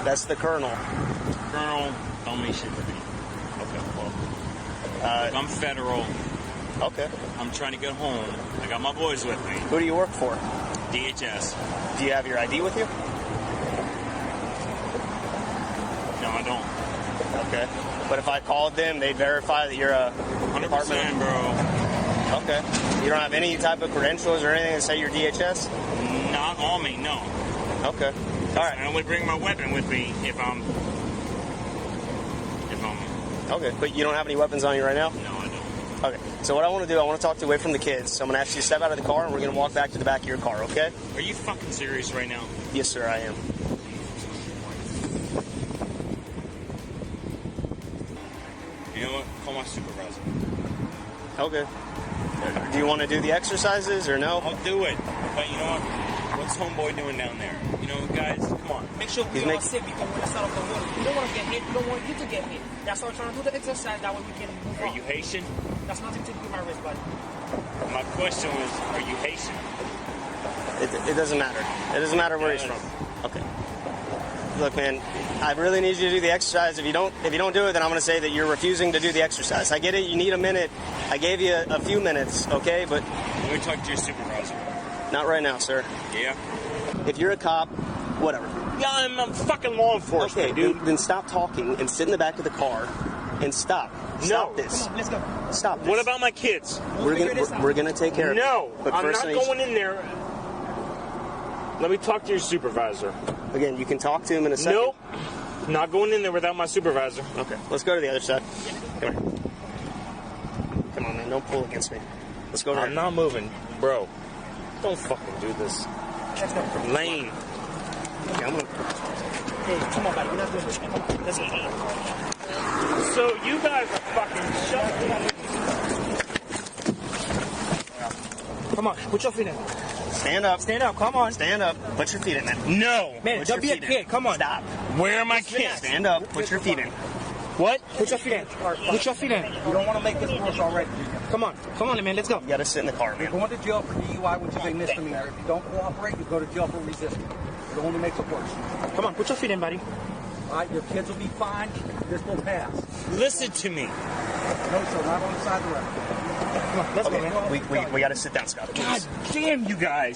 That's the colonel. Colonel, don't mean shit to me. Okay, well. Look, I'm federal. Okay. I'm trying to get home. I got my boys with me. Who do you work for? DHS. Do you have your ID with you? No, I don't. Okay. But if I called them, they'd verify that you're a 100%, bro. Okay. You don't have any type of credentials or anything that say you're DHS? Not on me, no. Okay. All right. I only bring my weapon with me if I'm. Okay. But you don't have any weapons on you right now? No, I don't. Okay. So what I want to do, I want to talk to you away from the kids. So I'm going to ask you to step out of the car, and we're going to walk back to the back of your car, okay? Are you fucking serious right now? Yes, sir, I am. You know what? Call my supervisor. Okay. Do you want to do the exercises or no? I'll do it. But you know what? What's homeboy doing down there? You know, guys, come on. Make sure we all sit because when it's out of the water, you don't want to get hit. You don't want you to get hit. That's why we're trying to do the exercise. That way we can move on. Are you Haitian? That's nothing to do with my wrist, buddy. My question was, are you Haitian? It doesn't matter. It doesn't matter where he's from. Okay. Look, man, I really need you to do the exercise. If you don't do it, then I'm going to say that you're refusing to do the exercise. I get it. You need a minute. I gave you a few minutes, okay? But Let me talk to your supervisor. not right now, sir. Yeah? If you're a cop, whatever. Yeah, I'm a fucking law enforcement, Okay, dude. Then stop talking and sit in the back of the car and stop. Stop this. Come on, let's go. Stop this. What about my kids? We're gonna take care of it. No, But I'm first not I need- going in there. Let me talk to your supervisor. Again, you can talk to him in a second. Nope. Not going in there without my supervisor. Okay, let's go to the other side. Come here. Come on, man. Don't pull against me. Let's go. I'm not moving. Bro, don't fucking do this. Let's go. Lane. Okay, I'm gonna. Hey, come on, buddy. We're not doing this. Come on. Let's go. So you guys are fucking shut. Come on. Put your feet in. Stand up. Stand up. Come on. Stand up. Put your feet in, man. No. Man, Put don't be your a feet kid. in. Come on. Stop. Where are my kids? Stand up. Put your feet in. What? Put your feet in. Put your feet in. You don't want to make this worse already. Come on. Come on, man. Let's go. You gotta sit in the car, You're man. going to jail for DUI, which is a misdemeanor. If you don't cooperate, you go to jail for resisting. It only makes it worse. Come on. Put your feet in, buddy. All right, your kids will be fine. This will pass. Listen to me. No, sir, not on the side of the road. Come on. Let's go, man. We gotta sit down, Scott. God damn you guys.